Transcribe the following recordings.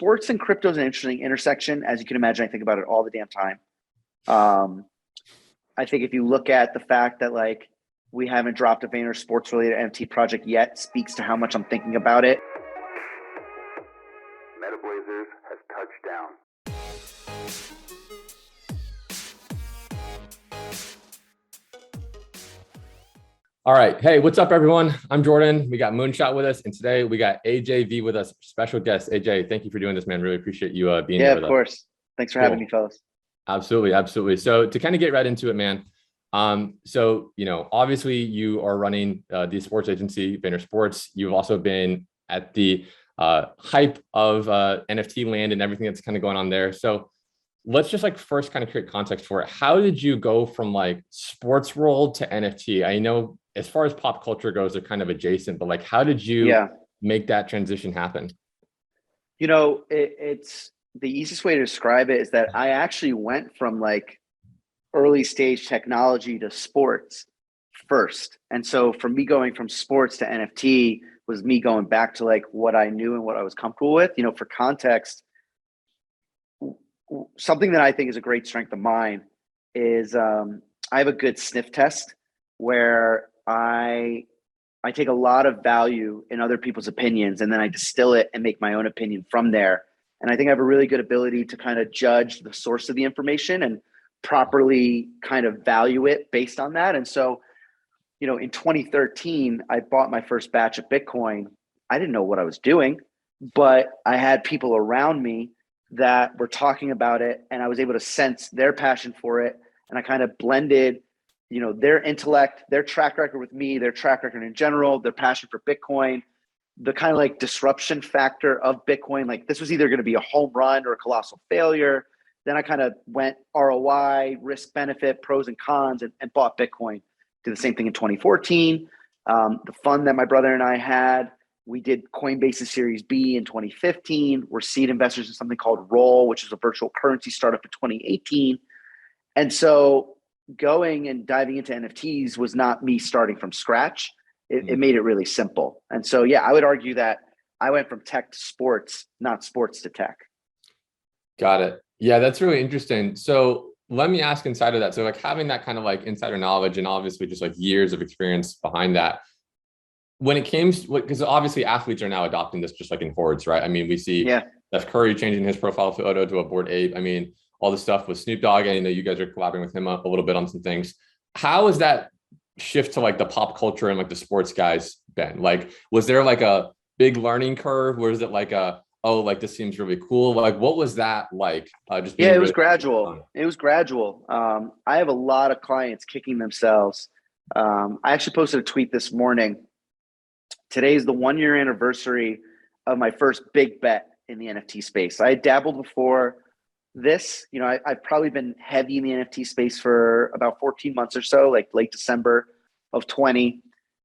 sports and crypto is an interesting intersection. As you can imagine, I think about it all the damn time. I think if you look at the fact that like we haven't dropped a Vayner Sports related NFT project yet, speaks to how much I'm thinking about it. MetaBlazers has touched down. All right. Hey, what's up, everyone? I'm Jordan. We got Moonshot with us, and today we got AJV with us, special guest. AJ, thank you for doing this, man. Really appreciate you being here with us. Yeah, of course. Thanks for having me, fellas. Absolutely. So to kind of get right into it, man. Obviously you are running the sports agency, Vayner Sports. You've also been at the hype of NFT land and everything that's kind of going on there. So let's just like first kind of create context for it. How did you go from like sports world to NFT? I know as far as pop culture goes, they're kind of adjacent, but like, how did you make that transition happen? You know, it's the easiest way to describe it is that I actually went from like early stage technology to sports first. And so for me going from sports to NFT was me going back to like what I knew and what I was comfortable with. You know, for context, something that I think is a great strength of mine is I have a good sniff test where I take a lot of value in other people's opinions and then I distill it and make my own opinion from there. And I think I have a really good ability to kind of judge the source of the information and properly kind of value it based on that. And so, you know, in 2013, I bought my first batch of Bitcoin. I didn't know what I was doing, but I had people around me that were talking about it and I was able to sense their passion for it. And I kind of blended, you know, their intellect, their track record with me, their track record in general, their passion for Bitcoin, the kind of like disruption factor of Bitcoin. Like this was either going to be a home run or a colossal failure. Then I kind of went ROI, risk benefit, pros and cons, and bought Bitcoin. Did the same thing in 2014. The fund that my brother and I had, we did Coinbase's Series B in 2015. We're seed investors in something called Roll, which is a virtual currency startup in 2018. And so going and diving into NFTs was not me starting from scratch. It made it really simple. And so, yeah, I would argue that I went from tech to sports, not sports to tech. Got it. Yeah, that's really interesting. So let me ask inside of that. So like having that kind of like insider knowledge and obviously just like years of experience behind that, when it came, because obviously athletes are now adopting this just like in hordes, right? I mean, we see Steph Curry changing his profile photo to a Bored Ape. I mean, all the stuff with Snoop Dogg, and you guys are collaborating with him a little bit on some things. How is that shift to like the pop culture and like the sports guys been? Like, was there like a big learning curve? Or is it like oh, like this seems really cool? Like, what was that like? It was gradual. It was gradual. I have a lot of clients kicking themselves. I actually posted a tweet this morning. Today's the 1 year anniversary of my first big bet in the NFT space. I had dabbled before this. You know, I've probably been heavy in the NFT space for about 14 months or so, like late December of 20.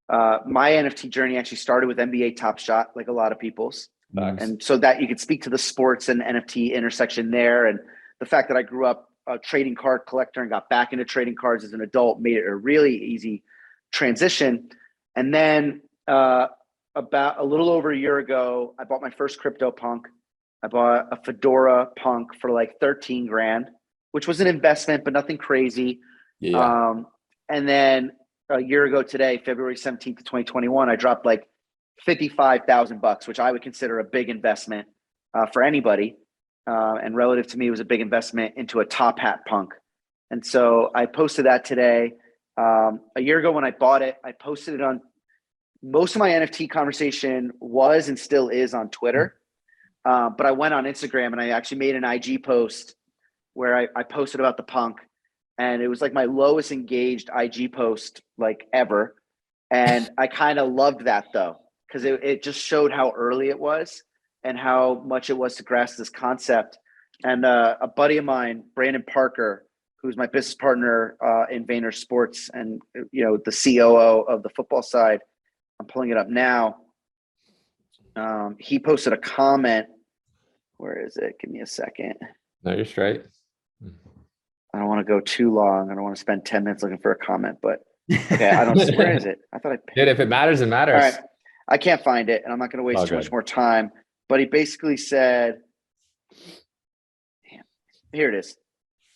My NFT journey actually started with NBA Top Shot, like a lot of people's. Nice. And so that you could speak to the sports and NFT intersection there. And the fact that I grew up a trading card collector and got back into trading cards as an adult made it a really easy transition. And then about a little over a year ago, I bought my first crypto punk. I bought a Fedora punk for like 13 grand, which was an investment, but nothing crazy. Yeah. And then a year ago today, February 17th, 2021, I dropped like $55,000, which I would consider a big investment for anybody. And relative to me, it was a big investment into a top hat punk. And so I posted that today. A year ago when I bought it, I posted it on most of my NFT conversation was and still is on Twitter. But I went on Instagram and I actually made an IG post where I posted about the punk. And it was like my lowest engaged IG post like ever. And I kind of loved that though, because it just showed how early it was and how much it was to grasp this concept. And a buddy of mine, Brandon Parker, who's my business partner in Vayner Sports and, you know, the COO of the football side, I'm pulling it up now. He posted a comment. Where is it? Give me a second. No, you're straight. I don't want to go too long. I don't want to spend 10 minutes looking for a comment, but okay, I don't see. Where is it? I thought I Dude, if it matters, it matters. All right. I can't find it, and I'm not going to waste too much more time. But he basically said, Here it is.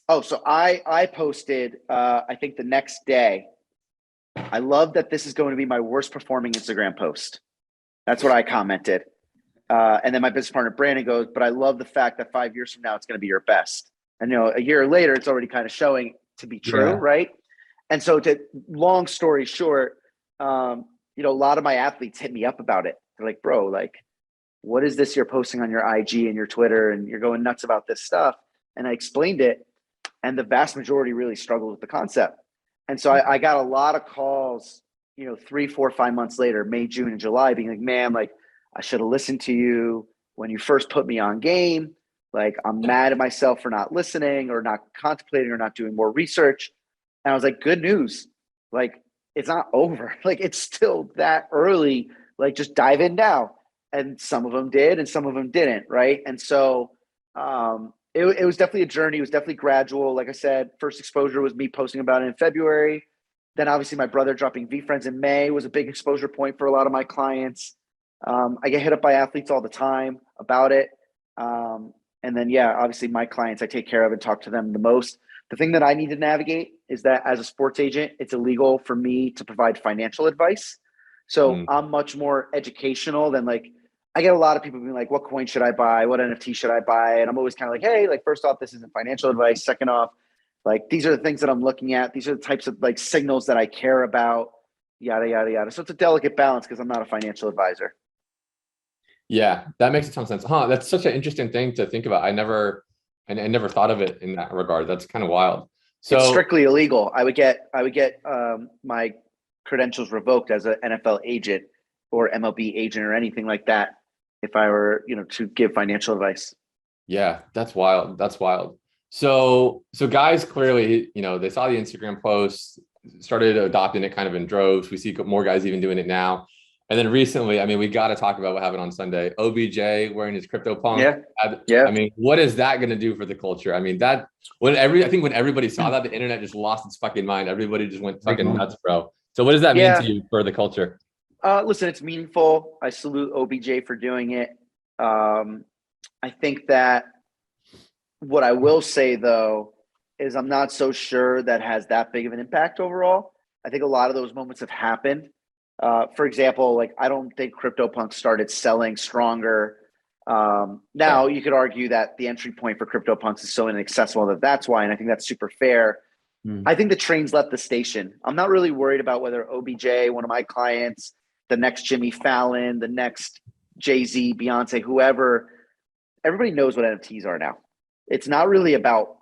Oh, so I posted, I think the next day, I love that this is going to be my worst performing Instagram post. That's what I commented. And then my business partner, Brandon, goes, but I love the fact that 5 years from now, it's going to be your best. And, a year later, it's already kind of showing to be true, Yeah. right? And so long story short, a lot of my athletes hit me up about it. They're like, bro, like, what is this you're posting on your IG and your Twitter and you're going nuts about this stuff? And I explained it. And the vast majority really struggled with the concept. And so I got a lot of calls, 3, 4, 5 months later, May, June, and July, being like, man, like, I should have listened to you when you first put me on game. Like, I'm mad at myself for not listening or not contemplating or not doing more research. And I was like, good news. Like, it's not over. Like, it's still that early. Like, just dive in now. And some of them did and some of them didn't, right? And so it was definitely a journey. It was definitely gradual. Like I said, first exposure was me posting about it in February. Then obviously my brother dropping VFriends in May was a big exposure point for a lot of my clients. I get hit up by athletes all the time about it. And then, obviously my clients I take care of and talk to them the most. The thing that I need to navigate is that as a sports agent, it's illegal for me to provide financial advice. So I'm much more educational than like, I get a lot of people being like, what coin should I buy? What NFT should I buy? And I'm always kind of like, hey, like, first off, this isn't financial advice. Second off, like, these are the things that I'm looking at. These are the types of like signals that I care about, yada, yada, yada. So it's a delicate balance because I'm not a financial advisor. Yeah, that makes a ton of sense. That's such an interesting thing to think about. I never thought of it in that regard. That's kind of wild. So it's strictly illegal. I would get my credentials revoked as an NFL agent or MLB agent or anything like that if I were, to give financial advice. Yeah, that's wild. That's wild. So guys clearly, they saw the Instagram posts, started adopting it kind of in droves. We see more guys even doing it now. And then recently, I mean, we got to talk about what happened on Sunday. OBJ wearing his CryptoPunk. Yeah. I mean, what is that going to do for the culture? I mean, I think when everybody saw that, the internet just lost its fucking mind. Everybody just went fucking nuts, bro. So what does that mean to you for the culture? Listen, it's meaningful. I salute OBJ for doing it. I think that what I will say, though, is I'm not so sure that has that big of an impact overall. I think a lot of those moments have happened. For example, like, I don't think CryptoPunk started selling stronger. Now you could argue that the entry point for CryptoPunks is so inaccessible that's why, and I think that's super fair. I think the train's left the station. I'm not really worried about whether OBJ, one of my clients, the next Jimmy Fallon, the next Jay-Z, Beyonce, whoever, everybody knows what NFTs are now. It's not really about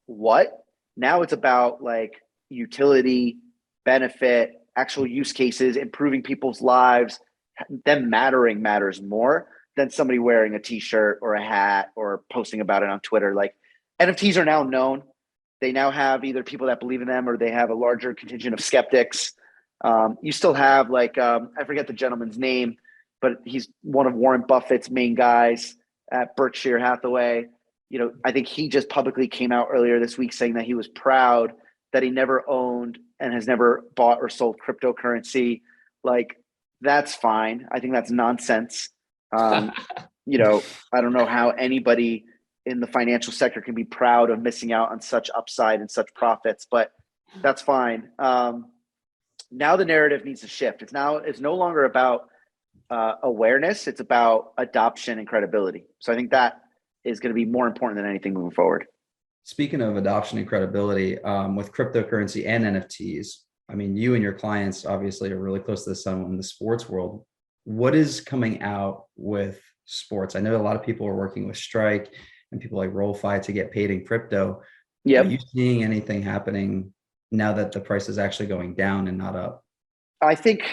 what. Now it's about like utility, benefit, actual use cases, improving people's lives. Them mattering matters more than somebody wearing a t-shirt or a hat or posting about it on Twitter. Like, NFTs are now known. They now have either people that believe in them or they have a larger contingent of skeptics. You still have like, I forget the gentleman's name, but he's one of Warren Buffett's main guys at Berkshire Hathaway. I think he just publicly came out earlier this week saying that he was proud that he never owned and has never bought or sold cryptocurrency. Like, that's fine. I think that's nonsense. I don't know how anybody in the financial sector can be proud of missing out on such upside and such profits, but that's fine. Now the narrative needs to shift. It's no longer about awareness. It's about adoption and credibility. So I think that is going to be more important than anything moving forward. Speaking of adoption and credibility, with cryptocurrency and NFTs, I mean, you and your clients obviously are really close to the sun in the sports world. What is coming out with sports? I know a lot of people are working with Strike and people like RollFi to get paid in crypto. Yep. Are you seeing anything happening now that the price is actually going down and not up? I think,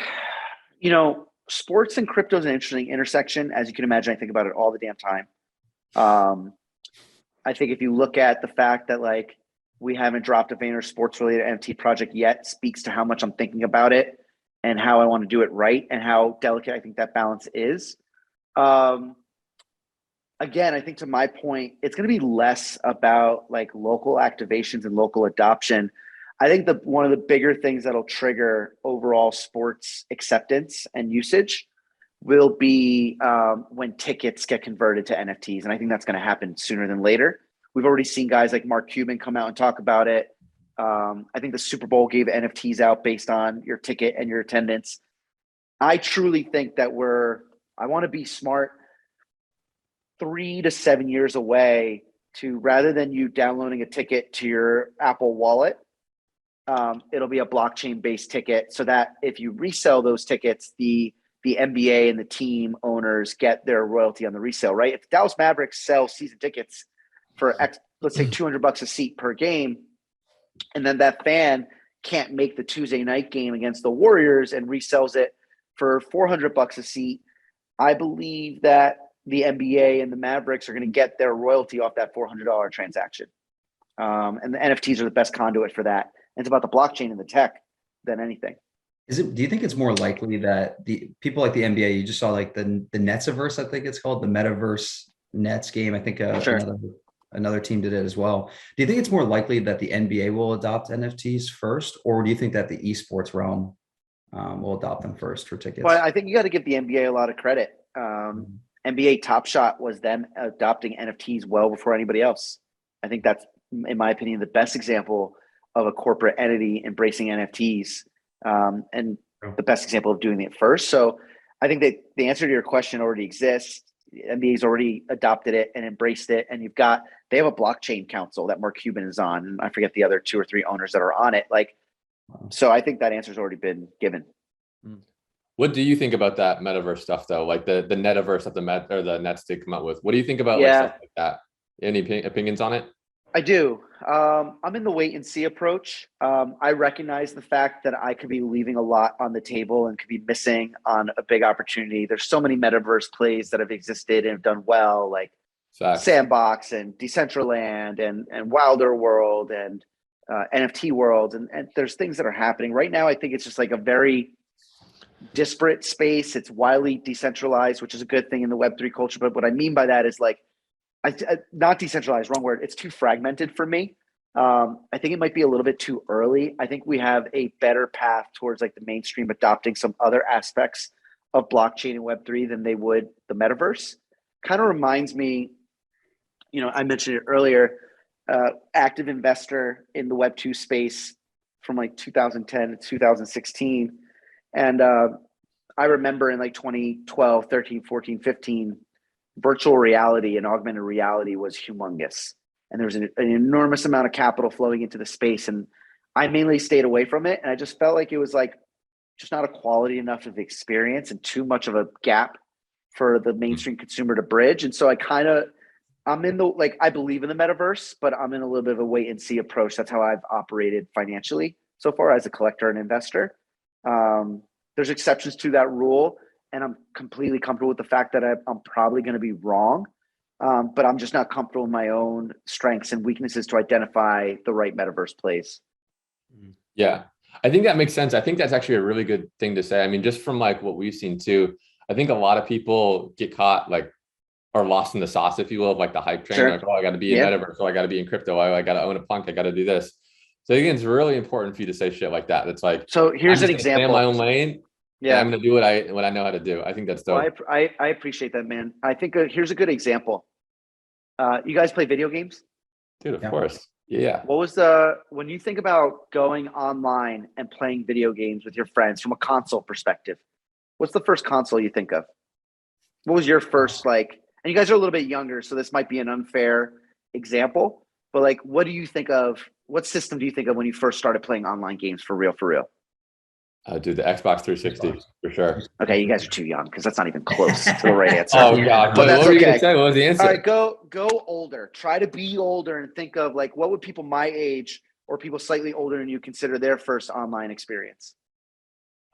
sports and crypto is an interesting intersection. As you can imagine, I think about it all the damn time. I think if you look at the fact that like we haven't dropped a Vayner Sports related NFT project yet, speaks to how much I'm thinking about it and how I want to do it right and how delicate I think that balance is. Again, I think to my point, it's going to be less about like local activations and local adoption. I think one of the bigger things that'll trigger overall sports acceptance and usage will be when tickets get converted to NFTs. And I think that's going to happen sooner than later. We've already seen guys like Mark Cuban come out and talk about it. I think the Super Bowl gave NFTs out based on your ticket and your attendance. I truly think that I want to be smart, 3 to 7 years away to, rather than you downloading a ticket to your Apple wallet, it'll be a blockchain based ticket, so that if you resell those tickets, the NBA and the team owners get their royalty on the resale, right? If Dallas Mavericks sell season tickets for let's say $200 a seat per game, and then that fan can't make the Tuesday night game against the Warriors and resells it for $400 a seat, I believe that the NBA and the Mavericks are going to get their royalty off that $400 transaction. And the NFTs are the best conduit for that. And it's about the blockchain and the tech than anything. Do you think it's more likely that the people like the NBA, you just saw like the Netsiverse, I think it's called, the metaverse Nets game. I think Sure. another team did it as well. Do you think it's more likely that the NBA will adopt NFTs first, or do you think that the esports realm will adopt them first for tickets? Well, I think you got to give the NBA a lot of credit. NBA Top Shot was them adopting NFTs well before anybody else. I think that's, in my opinion, the best example of a corporate entity embracing NFTs, and the best example of doing it first. So I think that the answer to your question already exists. The NBA's already adopted it and embraced it. And they have a blockchain council that Mark Cuban is on. And I forget the other 2 or 3 owners that are on it. So I think that answer's already been given. What do you think about that metaverse stuff though? Like the metaverse that the Nets did come up with. What do you think about like stuff like that? Any opinions on it? I do. I'm in the wait and see approach. I recognize the fact that I could be leaving a lot on the table and could be missing on a big opportunity. There's so many metaverse plays that have existed and have done well, like Sandbox and Decentraland and Wilder World and NFT World. And there's things that are happening right now. I think it's just like a very disparate space. It's wildly decentralized, which is a good thing in the Web3 culture. But what I mean by that is like, not decentralized, wrong word. It's too fragmented for me. I think it might be a little bit too early. I think we have a better path towards like the mainstream adopting some other aspects of blockchain and Web3 than they would the metaverse. Kind of reminds me, I mentioned it earlier, active investor in the Web2 space from like 2010 to 2016. And I remember in like 2012, 13, 14, 15, virtual reality and augmented reality was humongous. And there was an enormous amount of capital flowing into the space. And I mainly stayed away from it. And I just felt like it was like just not a quality enough of experience and too much of a gap for the mainstream consumer to bridge. And so I'm in I believe in the metaverse, but I'm in a little bit of a wait and see approach. That's how I've operated financially so far as a collector and investor. There's exceptions to that rule. And I'm completely comfortable with the fact that I'm probably going to be wrong, but I'm just not comfortable with my own strengths and weaknesses to identify the right metaverse plays. Yeah, I think that makes sense. I think that's actually a really good thing to say. I mean, just from like what we've seen too, I think a lot of people get caught or lost in the sauce, if you will, of like the hype train. Sure. Like, oh, I got to be in metaverse, so I got to be in crypto, I got to own a punk, I got to do this. So again, it's really important for you to say shit like that. It's like, so here's an example. Stay in my own lane. Yeah, I'm going to do what I know how to do. I think that's dope. Well, I appreciate that, man. I think here's a good example. You guys play video games? Dude, of course. Yeah. What was when you think about going online and playing video games with your friends from a console perspective, what's the first console you think of? What was your first, and you guys are a little bit younger, so this might be an unfair example, but what do you think of, what system do you think of when you first started playing online games for real? Dude, the Xbox 360 for sure. Okay, you guys are too young because that's not even close to the right answer. Oh god, but that's okay. What was the answer? All right, go older. Try to be older and think of what would people my age or people slightly older than you consider their first online experience?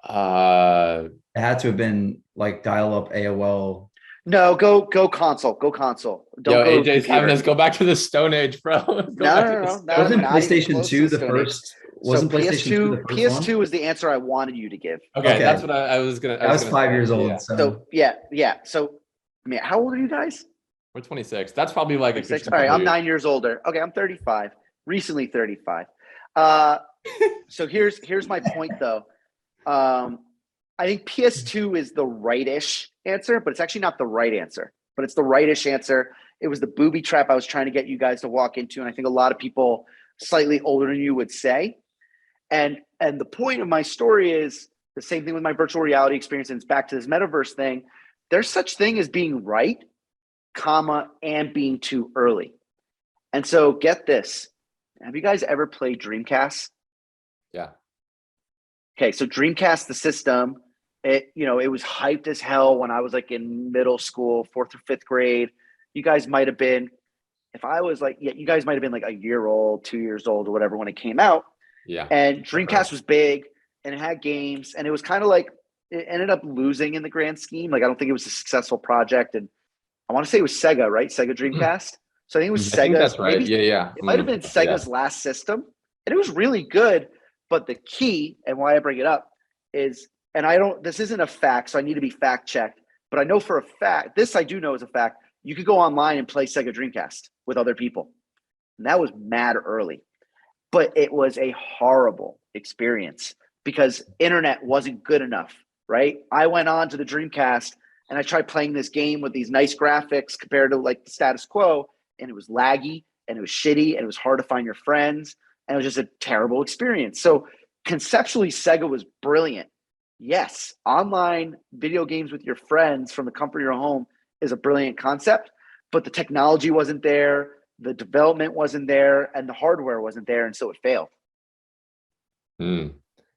It had to have been dial-up AOL. No, go console. Go console. Don't go AJ's having us go back to the Stone Age, bro. No. Wasn't PlayStation 2 the first? Wasn't PlayStation 2 the first PS2 was the answer I wanted you to give. Okay. That's what I was gonna. I was 5 years old. Yeah. So yeah. So I mean, how old are you guys? We're 26. That's probably like a All right, I'm 9 years older. Okay, I'm 35. Recently 35. So here's my point though. I think PS2 is the right-ish answer, but it's actually not the right answer. But it's the right-ish answer. It was the booby trap I was trying to get you guys to walk into. And I think a lot of people slightly older than you would say. And the point of my story is the same thing with my virtual reality experience. And it's back to this metaverse thing. There's such thing as being right, comma, and being too early. And so get this. Have you guys ever played Dreamcast? Yeah. Okay, so Dreamcast, the system, it was hyped as hell when I was like in middle school, 4th or 5th grade. You guys might have been, if I was like, you guys might have been like a year old, 2 years old or whatever when it came out. Yeah. And Dreamcast was big and it had games, and it was kind of like, it ended up losing in the grand scheme. Like, I don't think it was a successful project. And I want to say it was Sega, right? Sega Dreamcast. So I think it was I think Sega's. that's right. Maybe Yeah. it might have been Sega's last system. And it was really good. But the key, and why I bring it up, is, and this isn't a fact, so I need to be fact checked, but I know for a fact, this I do know is a fact, you could go online and play Sega Dreamcast with other people. And that was mad early. But it was a horrible experience because internet wasn't good enough, right? I went on to the Dreamcast and I tried playing this game with these nice graphics compared to like the status quo, and it was laggy and it was shitty and it was hard to find your friends, and it was just a terrible experience. So conceptually, Sega was brilliant. Yes, online video games with your friends from the comfort of your home is a brilliant concept, but the technology wasn't there, the development wasn't there, and the hardware wasn't there, and so it failed.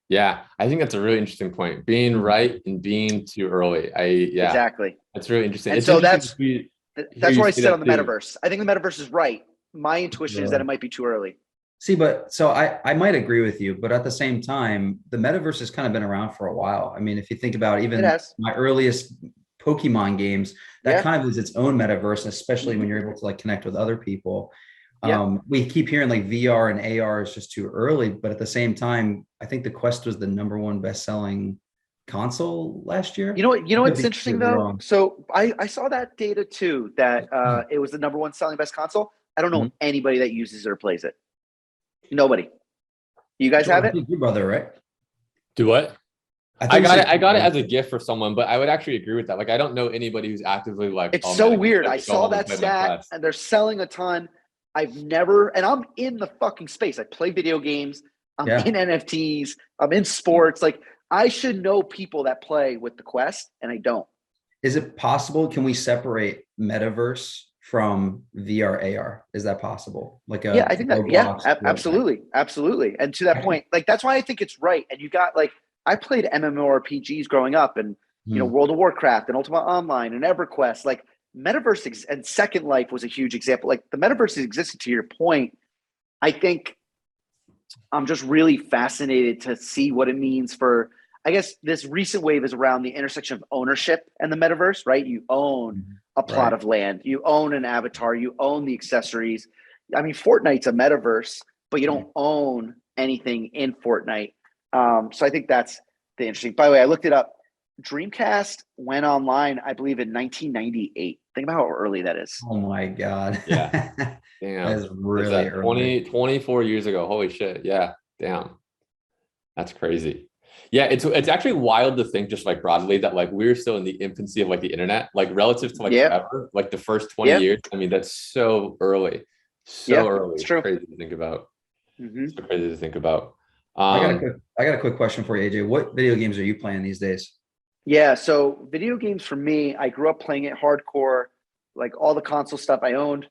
Yeah, I think that's a really interesting point. Being right and being too early. Exactly. That's really interesting. And it's so interesting that's why I said on the too. metaverse. I think the metaverse is right. My intuition is that it might be too early. See, but so I might agree with you, but at the same time, the metaverse has kind of been around for a while. I mean, if you think about even my earliest Pokemon games, that kind of is its own metaverse, especially when you're able to like connect with other people. We keep hearing like VR and AR is just too early, but at the same time, I think the Quest was the #1 best-selling console last year. You know what's interesting though? So I saw that data too, that it was the #1 selling best console. I don't know anybody that uses it or plays it. Nobody. You guys have it? Your brother, right? Do what? I got it as a gift for someone, but I would actually agree with that. Like, I don't know anybody who's actively like. It's so weird. I saw that stat, and they're selling a ton. I've never, and I'm in the fucking space. I play video games. I'm in NFTs. I'm in sports. Like, I should know people that play with the Quest, and I don't. Is it possible? Can we separate metaverse from VR AR? Is that possible? Like I think that absolutely. And to that point, like, that's why I think it's right. And you got like, I played MMORPGs growing up, and World of Warcraft and Ultima Online and EverQuest. Like, metaverse and Second Life was a huge example. Like, the metaverse is existing. To your point, I think I'm just really fascinated to see what it means for, I guess this recent wave is around the intersection of ownership and the metaverse, right? You own a plot of land, you own an avatar, you own the accessories. I mean, Fortnite's a metaverse, but you don't own anything in Fortnite. So I think that's the interesting. By the way, I looked it up. Dreamcast went online, I believe, in 1998. Think about how early that is. Oh my God. Yeah. Damn. That is really early. 24 years ago. Holy shit. Yeah. Damn. That's crazy. Yeah, it's actually wild to think, just like broadly, that like we're still in the infancy of like the internet, like relative to like forever, like the first 20 years. I mean, that's so early. So early. It's true. Crazy to think about. So crazy to think about. I got a quick question for you, AJ. What video games are you playing these days? Yeah, so video games for me, I grew up playing it hardcore, like all the console stuff I owned.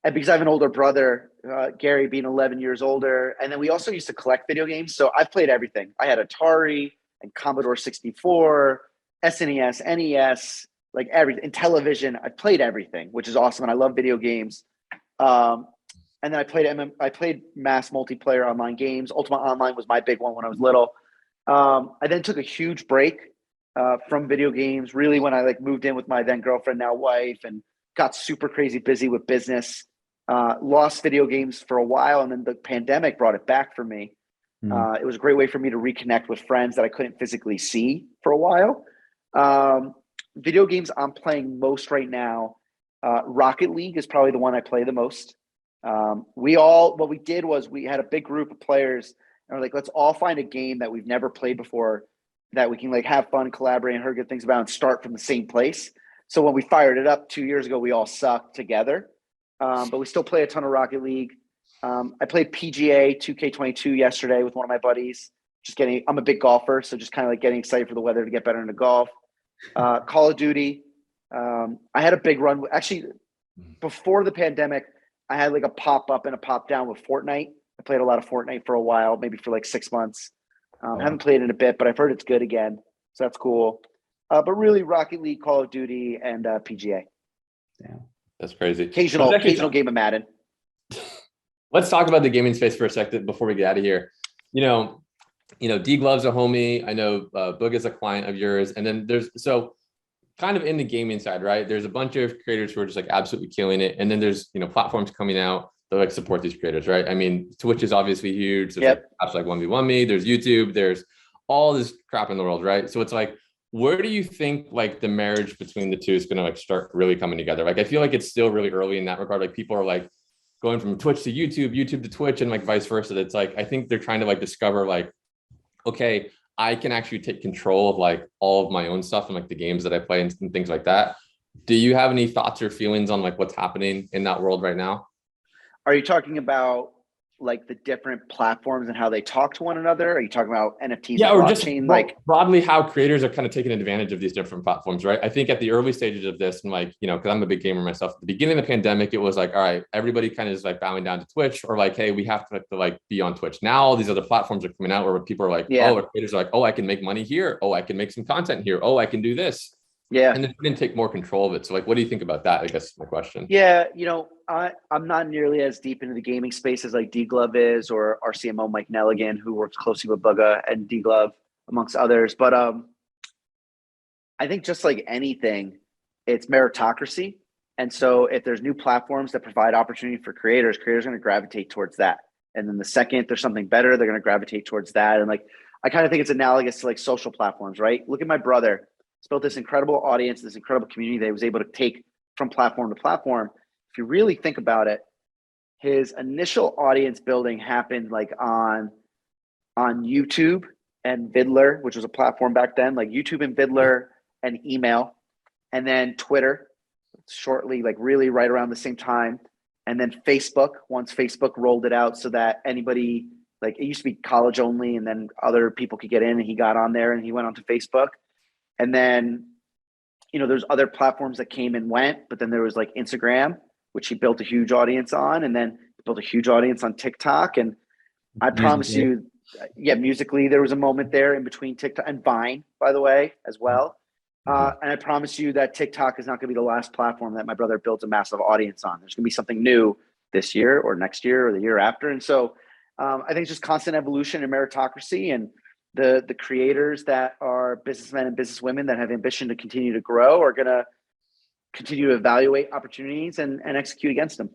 And because I have an older brother, Gary being 11 years older, and then we also used to collect video games. So I've played everything. I had Atari and Commodore 64, SNES, NES, like everything. And television, I played everything, which is awesome. And I love video games. And then I played mass multiplayer online games. Ultima Online was my big one when I was little. I then took a huge break from video games, really, when I like moved in with my then girlfriend, now wife, and got super crazy busy with business. Lost video games for a while, and then the pandemic brought it back for me. It was a great way for me to reconnect with friends that I couldn't physically see for a while. Video games I'm playing most right now, Rocket League is probably the one I play the most. What we did was we had a big group of players, and we're like, let's all find a game that we've never played before that we can like have fun, collaborate, and hear good things about, and start from the same place. So when we fired it up 2 years ago, we all sucked together. but we still play a ton of Rocket League. I played PGA 2K22 yesterday with one of my buddies. I'm a big golfer, so just kind of like getting excited for the weather to get better into golf. Call of Duty. I had a big run. Actually, before the pandemic, I had like a pop up and a pop down with Fortnite. I played a lot of Fortnite for a while, maybe for like 6 months. Haven't played it in a bit, but I've heard it's good again. So that's cool. But really Rocket League, Call of Duty, and PGA. Yeah, that's crazy. Occasional game of Madden. Let's talk about the gaming space for a second before we get out of here. D Glove's a homie. I know Boog is a client of yours. And then so kind of in the gaming side, right? There's a bunch of creators who are just like absolutely killing it. And then there's, platforms coming out that like support these creators, right? I mean, Twitch is obviously huge. There's apps like 1v1me, there's YouTube, there's all this crap in the world, right? So it's like, where do you think like the marriage between the two is going to like start really coming together? Like, I feel like it's still really early in that regard. Like people are like going from Twitch to YouTube, YouTube to Twitch, and like vice versa. It's like, I think they're trying to like discover like, okay, I can actually take control of like all of my own stuff and like the games that I play and things like that. Do you have any thoughts or feelings on like what's happening in that world right now? Are you talking about like the different platforms and how they talk to one another? Are you talking about NFTs? Yeah, or blockchain? just like broadly how creators are kind of taking advantage of these different platforms, right? I think at the early stages of this, and like, because I'm a big gamer myself, at the beginning of the pandemic, it was like, all right, everybody kind of is like bowing down to Twitch, or like, hey, we have to like be on Twitch. Now all these other platforms are coming out where people are like, oh, creators are like, oh, I can make money here. Oh, I can make some content here. Oh, I can do this. Yeah. And then we didn't take more control of it. So like, what do you think about that? I guess is my question. Yeah. I'm not nearly as deep into the gaming space as like D Glove is, or our CMO, Mike Nelligan, who works closely with Bugga and D Glove, amongst others. But I think just like anything, it's meritocracy. And so if there's new platforms that provide opportunity for creators are going to gravitate towards that. And then the second there's something better, they're going to gravitate towards that. And like, I kind of think it's analogous to like social platforms, right? Look at my brother. He's built this incredible audience, this incredible community that he was able to take from platform to platform. If you really think about it, his initial audience building happened like on YouTube and Vidler, which was a platform back then, like YouTube and Vidler and email, and then Twitter shortly, like really right around the same time. And then Facebook, once Facebook rolled it out so that anybody, like it used to be college only, and then other people could get in, and he got on there and he went onto Facebook. And then, there's other platforms that came and went, but then there was like Instagram, which he built a huge audience on, and then built a huge audience on TikTok. And I promise you, Musically, there was a moment there in between TikTok and Vine, by the way, as well. And I promise you that TikTok is not going to be the last platform that my brother built a massive audience on. There's going to be something new this year or next year or the year after. And so I think it's just constant evolution and meritocracy, and the creators that are businessmen and businesswomen that have ambition to continue to grow are going to continue to evaluate opportunities and execute against them.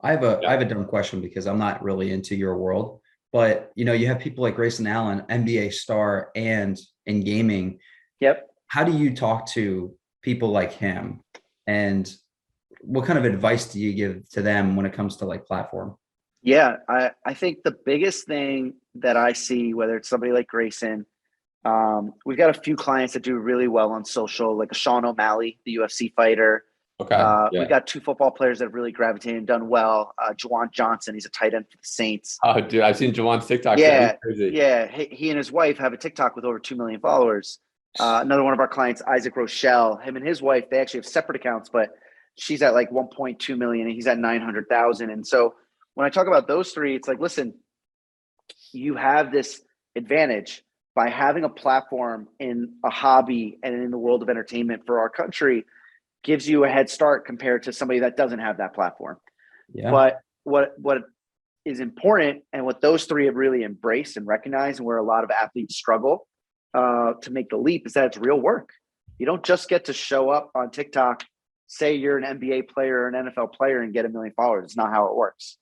I have a dumb question because I'm not really into your world, but you have people like Grayson Allen, NBA star and in gaming. Yep. How do you talk to people like him, and what kind of advice do you give to them when it comes to like platform? Yeah, I think the biggest thing that I see, whether it's somebody like Grayson, we've got a few clients that do really well on social, like a Sean O'Malley, the UFC fighter. Okay. We've got two football players that have really gravitated and done well. Juwan Johnson, he's a tight end for the Saints. Oh, dude, I've seen Juwan's TikTok. Yeah. He and his wife have a TikTok with over 2 million followers. Another one of our clients, Isaac Rochelle, him and his wife, they actually have separate accounts, but she's at like 1.2 million and he's at 900,000. And so when I talk about those three, it's like, listen, you have this advantage by having a platform in a hobby and in the world of entertainment for our country, gives you a head start compared to somebody that doesn't have that platform. Yeah. But what is important, and what those three have really embraced and recognized, and where a lot of athletes struggle to make the leap, is that it's real work. You don't just get to show up on TikTok, say you're an NBA player or an NFL player, and get 1 million followers. It's not how it works.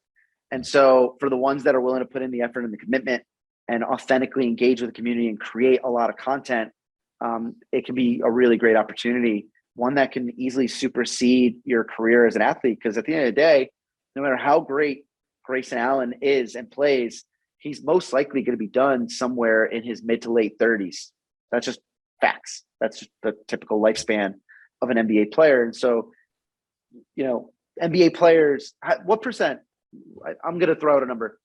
And so for the ones that are willing to put in the effort and the commitment and authentically engage with the community and create a lot of content, it can be a really great opportunity, one that can easily supersede your career as an athlete. Because at the end of the day, no matter how great Grayson Allen is and plays, he's most likely going to be done somewhere in his mid to late 30s. That's just facts. That's just the typical lifespan of an NBA player. And so, NBA players, what percent? I'm going to throw out a number.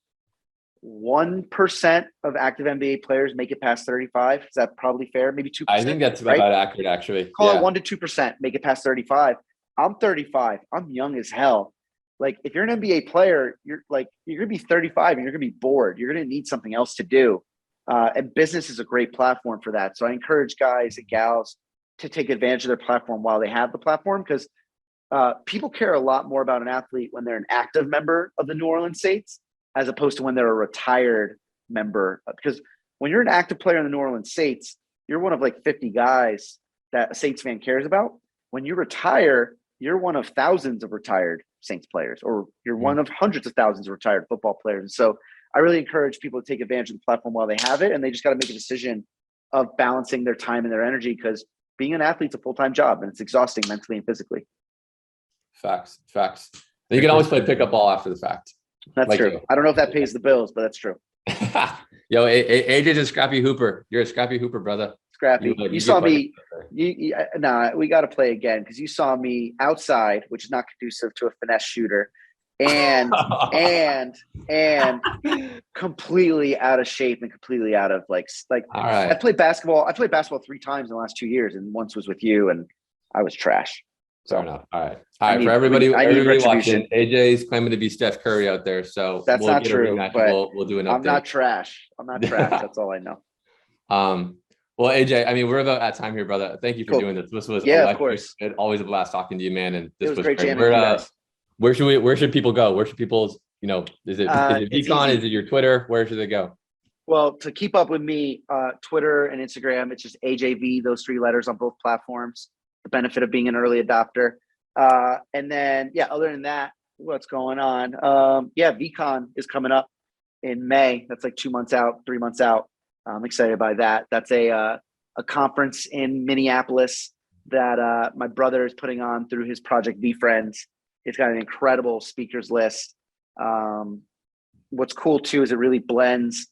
1% of active NBA players make it past 35. Is that probably fair? Maybe 2%. I think that's right? about accurate, actually. Call it 1 to 2% make it past 35. I'm 35. I'm young as hell. Like, if you're an NBA player, you're gonna be 35 and you're gonna be bored. You're gonna need something else to do. And business is a great platform for that. So I encourage guys and gals to take advantage of their platform while they have the platform, because people care a lot more about an athlete when they're an active member of the New Orleans Saints as opposed to when they're a retired member. Because when you're an active player in the New Orleans Saints, you're one of like 50 guys that a Saints fan cares about. When you retire, you're one of thousands of retired Saints players, or you're one of hundreds of thousands of retired football players. And so I really encourage people to take advantage of the platform while they have it, and they just got to make a decision of balancing their time and their energy, because being an athlete's a full-time job and it's exhausting mentally and physically. Facts. And you can always play pickup ball after the fact. That's true. I don't know if that pays the bills, but that's true. Yo, AJ's a scrappy hooper. You're a scrappy hooper, brother. Scrappy. You saw me. We got to play again, because you saw me outside, which is not conducive to a finesse shooter, and completely out of shape and completely out of like. All right. I played basketball 3 times in the last 2 years, and once was with you, and I was trash. Fair enough. All right. For everybody watching, AJ's claiming to be Steph Curry out there. So that's not true. But we'll do an update. I'm not trash. That's all I know. Well, AJ, I mean, we're about at time here, brother. Thank you for doing this. This was of course. Always a blast talking to you, man. And this was great. Where should people go? Where should people, is it VCon? Is it your Twitter? Where should they go? Well, to keep up with me, Twitter and Instagram, it's just AJV, those 3 letters on both platforms. The benefit of being an early adopter. And then, other than that, what's going on? VCon is coming up in May. That's like 2 months out, 3 months out. I'm excited by that. That's a conference in Minneapolis that my brother is putting on through his project V Friends. It's got an incredible speakers list. What's cool too is it really blends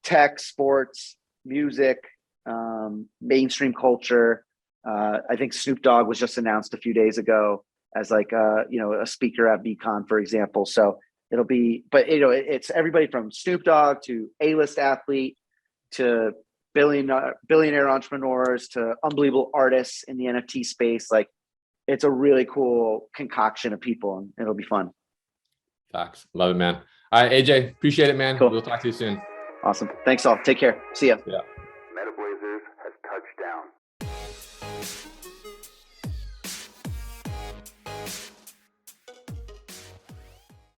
tech, sports, music, mainstream culture. I think Snoop Dogg was just announced a few days ago as like a speaker at VCon, for example. So it'll be, but it's everybody from Snoop Dogg to A-list athlete to billionaire entrepreneurs to unbelievable artists in the NFT space. Like, it's a really cool concoction of people, and it'll be fun. Facts. Love it, man. All right, AJ, appreciate it, man. Cool. We'll talk to you soon. Awesome. Thanks all. Take care. See ya. Yeah.